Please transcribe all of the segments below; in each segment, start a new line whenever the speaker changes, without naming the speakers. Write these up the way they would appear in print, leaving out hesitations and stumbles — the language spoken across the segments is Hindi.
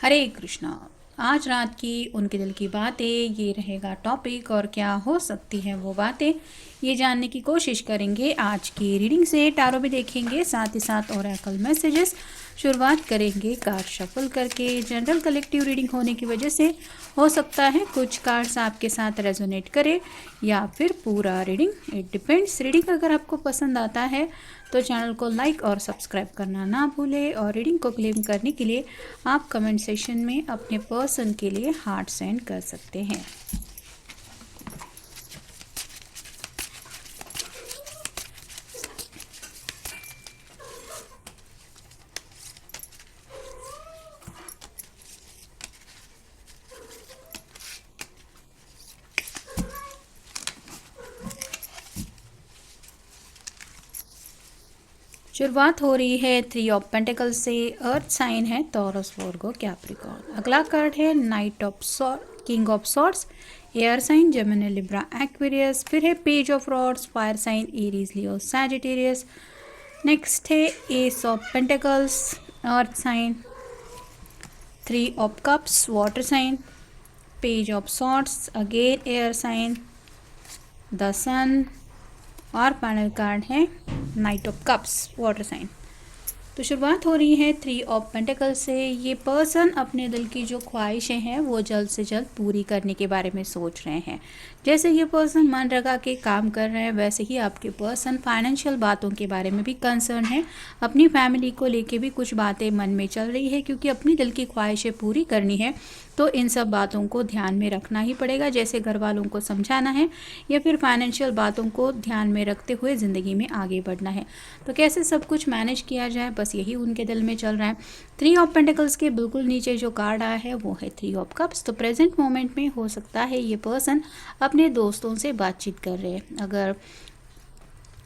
हरे कृष्णा। आज रात की उनके दिल की बातें ये रहेगा टॉपिक, और क्या हो सकती है वो बातें ये जानने की कोशिश करेंगे। आज की रीडिंग से टैरो भी देखेंगे, साथ ही साथ ओरेकल मैसेजेस। शुरुआत करेंगे कार्ड शफल करके। जनरल कलेक्टिव रीडिंग होने की वजह से हो सकता है कुछ कार्ड्स आपके साथ रेजोनेट करे या फिर पूरा रीडिंग, इट डिपेंड्स। रीडिंग अगर आपको पसंद आता है तो चैनल को लाइक और सब्सक्राइब करना ना भूलें। और रीडिंग को क्लेम करने के लिए आप कमेंट सेशन में अपने पर्सन के लिए हार्ट सेंड कर सकते हैं। शुरुआत हो रही है 3 ऑफ पेंटिकल्स से। अर्थ साइन है टॉरस, वर्गो, कैप्रिकॉर्न। अगला कार्ड है knight of king of swords, air sign Gemini, Libra, Aquarius. फिर है page of rods, fire sign Aries, Leo, Sagittarius. Next है ace of pentacles, earth sign. 3 of cups, water sign. Page of swords, again air sign, the sun. और फाइनल कार्ड है knight of cups, water sign. तो शुरुआत हो रही है 3 ऑफ पेंटिकल से। ये पर्सन अपने दिल की जो ख्वाहिशें हैं वो जल्द से जल्द पूरी करने के बारे में सोच रहे हैं। जैसे ये पर्सन मन लगा के काम कर रहे हैं, वैसे ही आपके पर्सन फाइनेंशियल बातों के बारे में भी कंसर्न है। अपनी फैमिली को लेके भी कुछ बातें मन में चल रही है, क्योंकि अपनी दिल की ख्वाहिशें पूरी करनी है तो इन सब बातों को ध्यान में रखना ही पड़ेगा। जैसे घर वालों को समझाना है या फिर फाइनेंशियल बातों को ध्यान में रखते हुए ज़िंदगी में आगे बढ़ना है। तो कैसे सब कुछ मैनेज किया जाए, बस यही उनके दिल में चल रहा है। 3 ऑफ पेंटिकल्स के बिल्कुल नीचे जो कार्ड आया है वो है 3 ऑफ कप्स। तो प्रेजेंट मोमेंट में हो सकता है ये पर्सन अपने दोस्तों से बातचीत कर रहे हैं। अगर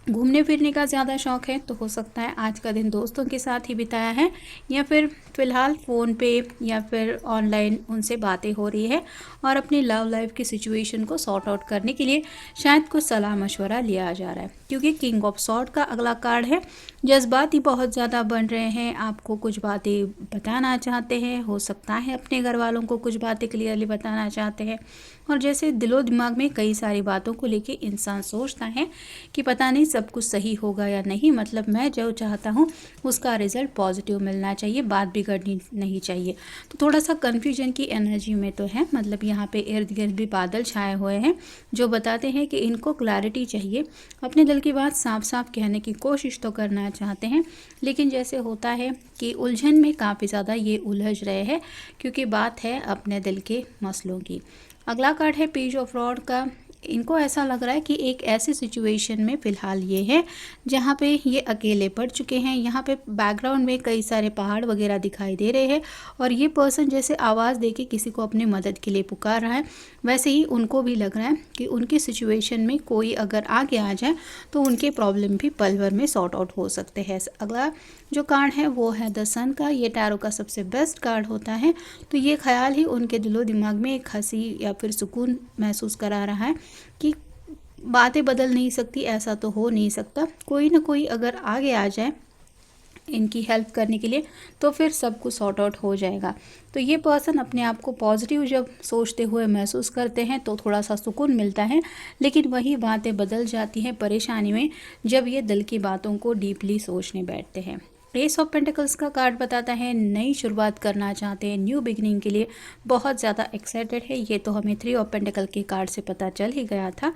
घूमने फिरने का ज़्यादा शौक है तो हो सकता है आज का दिन दोस्तों के साथ ही बिताया है, या फिर फ़िलहाल फ़ोन पे या फिर ऑनलाइन उनसे बातें हो रही है और अपनी लव लाइफ की सिचुएशन को सॉर्ट आउट करने के लिए शायद कुछ सलाह मशवरा लिया जा रहा है। क्योंकि किंग ऑफ सॉर्ड का अगला कार्ड है जज्बाती बहुत ज़्यादा बन रहे हैं, आपको कुछ बातें बताना चाहते हैं। हो सकता है अपने घर वालों को कुछ बातें क्लियरली बताना चाहते हैं। और जैसे दिलो दिमाग में कई सारी बातों को लेके इंसान सोचता है कि पता नहीं सब कुछ सही होगा या नहीं, मतलब मैं जो चाहता हूँ उसका रिजल्ट पॉजिटिव मिलना चाहिए, बात बिगड़नी नहीं चाहिए। तो थोड़ा सा कन्फ्यूजन की एनर्जी में तो है, मतलब यहाँ पे इर्द गिर्द भी बादल छाए हुए हैं जो बताते हैं कि इनको क्लैरिटी चाहिए। अपने दिल की बात साफ साफ कहने की कोशिश तो करना चाहते हैं, लेकिन जैसे होता है कि उलझन में काफ़ी ज़्यादा ये उलझ रहे हैं, क्योंकि बात है अपने दिल के मसलों की। अगला कार्ड है पेज ऑफ रॉड का। इनको ऐसा लग रहा है कि एक ऐसी सिचुएशन में फ़िलहाल ये है जहाँ पे ये अकेले पड़ चुके हैं। यहाँ पे बैकग्राउंड में कई सारे पहाड़ वगैरह दिखाई दे रहे हैं, और ये पर्सन जैसे आवाज़ दे के किसी को अपने मदद के लिए पुकार रहा है, वैसे ही उनको भी लग रहा है कि उनकी सिचुएशन में कोई अगर आगे आ जाए तो उनके प्रॉब्लम भी पल भर में सॉर्ट आउट हो सकते हैं। अगला जो कार्ड है वो है द सन का। ये टैरो का सबसे बेस्ट कार्ड होता है। तो ये ख्याल ही उनके दिलो दिमाग में एक हंसी या फिर सुकून महसूस करा रहा है कि बातें बदल नहीं सकती, ऐसा तो हो नहीं सकता, कोई ना कोई अगर आगे आ जाए इनकी हेल्प करने के लिए तो फिर सब कुछ सॉर्ट आउट हो जाएगा। तो ये पर्सन अपने आप को पॉजिटिव जब सोचते हुए महसूस करते हैं तो थोड़ा सा सुकून मिलता है, लेकिन वही बातें बदल जाती हैं परेशानी में जब ये दिल की बातों को डीपली सोचने बैठते हैं। एस ऑफ पेंटिकल्स का कार्ड बताता है नई शुरुआत करना चाहते हैं, न्यू बिगनिंग के लिए बहुत ज़्यादा एक्साइटेड है। ये तो हमें 3 ऑफ पेंटिकल के कार्ड से पता चल ही गया था।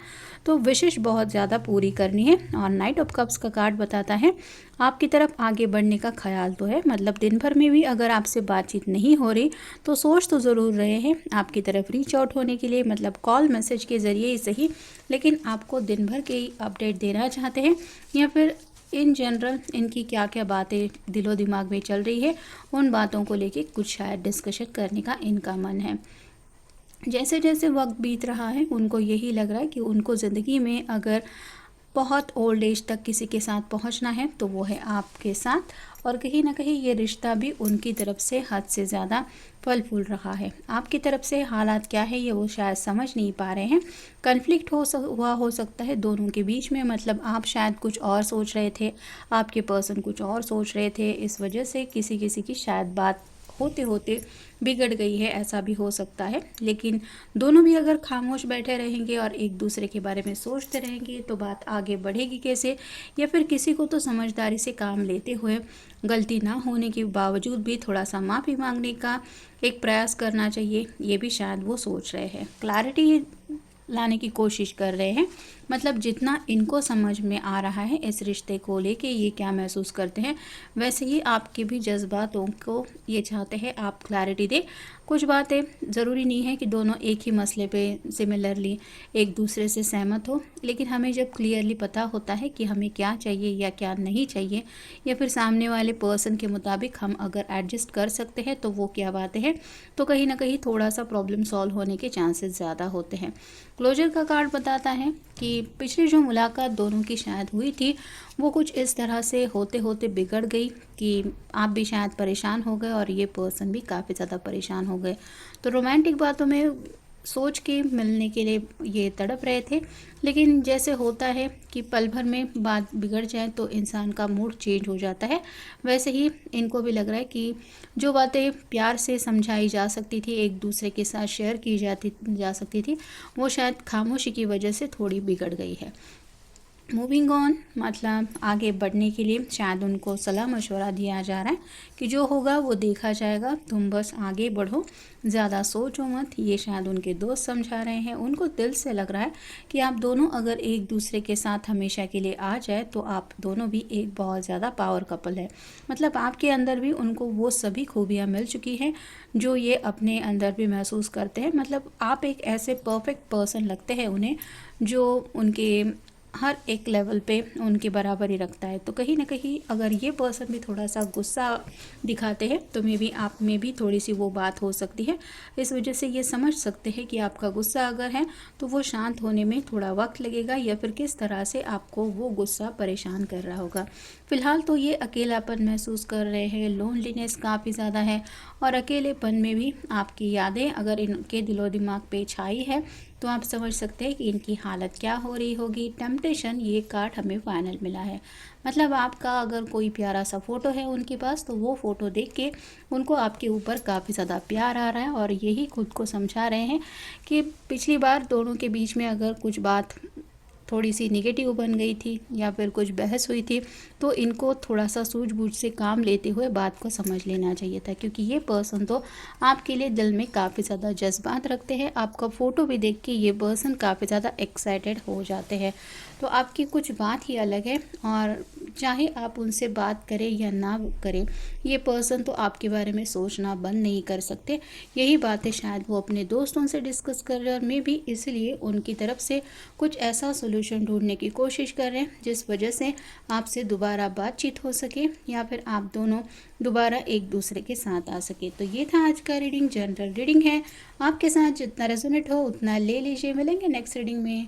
तो विशेष बहुत ज़्यादा पूरी करनी है। और नाइट ऑफ कप्स का कार्ड बताता है आपकी तरफ आगे बढ़ने का ख्याल तो है, मतलब दिन भर में भी अगर आपसे बातचीत नहीं हो रही तो सोच तो ज़रूर रहे हैं आपकी तरफ रीच आउट होने के लिए, मतलब कॉल मैसेज के ज़रिए ही सही, लेकिन आपको दिन भर के अपडेट देना चाहते हैं, या फिर इन जनरल इनकी क्या क्या बातें दिलो दिमाग में चल रही है उन बातों को लेके कुछ शायद डिस्कशन करने का इनका मन है। जैसे जैसे वक्त बीत रहा है उनको यही लग रहा है कि उनको ज़िंदगी में अगर बहुत ओल्ड एज तक किसी के साथ पहुंचना है तो वो है आपके साथ, और कहीं ना कहीं ये रिश्ता भी उनकी तरफ से हद से ज़्यादा फल फूल रहा है। आपकी तरफ से हालात क्या है ये वो शायद समझ नहीं पा रहे हैं। कन्फ्लिक्ट हुआ हो सकता है दोनों के बीच में, मतलब आप शायद कुछ और सोच रहे थे, आपके पर्सन कुछ और सोच रहे थे, इस वजह से किसी किसी की शायद बात होते होते बिगड़ गई है, ऐसा भी हो सकता है। लेकिन दोनों भी अगर खामोश बैठे रहेंगे और एक दूसरे के बारे में सोचते रहेंगे तो बात आगे बढ़ेगी कैसे? या फिर किसी को तो समझदारी से काम लेते हुए गलती ना होने के बावजूद भी थोड़ा सा माफ़ी मांगने का एक प्रयास करना चाहिए, ये भी शायद वो सोच रहे हैं। क्लैरिटी लाने की कोशिश कर रहे हैं, मतलब जितना इनको समझ में आ रहा है इस रिश्ते को लेके ये क्या महसूस करते हैं, वैसे ही आपके भी जज्बातों को ये चाहते हैं आप क्लैरिटी दें। कुछ बातें ज़रूरी नहीं है कि दोनों एक ही मसले पे सिमिलरली एक दूसरे से सहमत हो, लेकिन हमें जब क्लियरली पता होता है कि हमें क्या चाहिए या क्या नहीं चाहिए, या फिर सामने वाले पर्सन के मुताबिक हम अगर एडजस्ट कर सकते हैं तो वो क्या बातें हैं, तो कहीं ना कहीं थोड़ा सा प्रॉब्लम सॉल्व होने के चांसेस ज़्यादा होते हैं। क्लोजर का कार्ड बताता है कि पिछली जो मुलाकात दोनों की शायद हुई थी वो कुछ इस तरह से होते होते बिगड़ गई कि आप भी शायद परेशान हो गए और ये पर्सन भी काफ़ी ज़्यादा परेशान हो गए। तो रोमांटिक बातों में सोच के मिलने के लिए ये तड़प रहे थे, लेकिन जैसे होता है कि पल भर में बात बिगड़ जाए तो इंसान का मूड चेंज हो जाता है, वैसे ही इनको भी लग रहा है कि जो बातें प्यार से समझाई जा सकती थी, एक दूसरे के साथ शेयर की जा सकती थी, वो शायद खामोशी की वजह से थोड़ी बिगड़ गई है। मूविंग ऑन मतलब आगे बढ़ने के लिए शायद उनको सलाह मशवरा दिया जा रहा है कि जो होगा वो देखा जाएगा, तुम बस आगे बढ़ो, ज़्यादा सोचो मत, ये शायद उनके दोस्त समझा रहे हैं। उनको दिल से लग रहा है कि आप दोनों अगर एक दूसरे के साथ हमेशा के लिए आ जाए तो आप दोनों भी एक बहुत ज़्यादा पावर कपल है। मतलब आपके अंदर भी उनको वो सभी खूबियाँ मिल चुकी हैं जो ये अपने अंदर भी महसूस करते हैं। मतलब आप एक ऐसे परफेक्ट पर्सन लगते हैं उन्हें जो उनके हर एक लेवल पे उनके बराबर ही रखता है। तो कहीं ना कहीं अगर ये पर्सन भी थोड़ा सा गुस्सा दिखाते हैं तो मे बी आप में भी थोड़ी सी वो बात हो सकती है। इस वजह से ये समझ सकते हैं कि आपका गुस्सा अगर है तो वो शांत होने में थोड़ा वक्त लगेगा, या फिर किस तरह से आपको वो गुस्सा परेशान कर रहा होगा। फ़िलहाल तो ये अकेलापन महसूस कर रहे हैं, लोनलीनेस काफ़ी ज़्यादा है, और अकेलेपन में भी आपकी यादें अगर इनके दिलो दिमाग पे छाई है तो आप समझ सकते हैं कि इनकी हालत क्या हो रही होगी। टेम्पटेशन ये कार्ड हमें फाइनल मिला है। मतलब आपका अगर कोई प्यारा सा फ़ोटो है उनके पास तो वो फ़ोटो देख के उनको आपके ऊपर काफ़ी ज़्यादा प्यार आ रहा है, और यही खुद को समझा रहे हैं कि पिछली बार दोनों के बीच में अगर कुछ बात थोड़ी सी निगेटिव बन गई थी या फिर कुछ बहस हुई थी तो इनको थोड़ा सा सूझबूझ से काम लेते हुए बात को समझ लेना चाहिए था, क्योंकि ये पर्सन तो आपके लिए दिल में काफ़ी ज़्यादा जज्बात रखते हैं। आपका फ़ोटो भी देख के ये पर्सन काफ़ी ज़्यादा एक्साइटेड हो जाते हैं। तो आपकी कुछ बात ही अलग है, और चाहे आप उनसे बात करें या ना करें, ये पर्सन तो आपके बारे में सोचना बंद नहीं कर सकते। यही बातें शायद वो अपने दोस्तों से डिस्कस कर रहे हैं, और मे भी इसलिए उनकी तरफ से कुछ ऐसा सोल्यूशन ढूंढने की कोशिश कर रहे हैं जिस वजह से आपसे दोबारा बातचीत हो सके, या फिर आप दोनों दोबारा एक दूसरे के साथ आ सके। तो ये था आज का रीडिंग, जनरल रीडिंग है, आपके साथ जितना रेजोनेट हो उतना ले लीजिए। मिलेंगे नेक्स्ट रीडिंग में।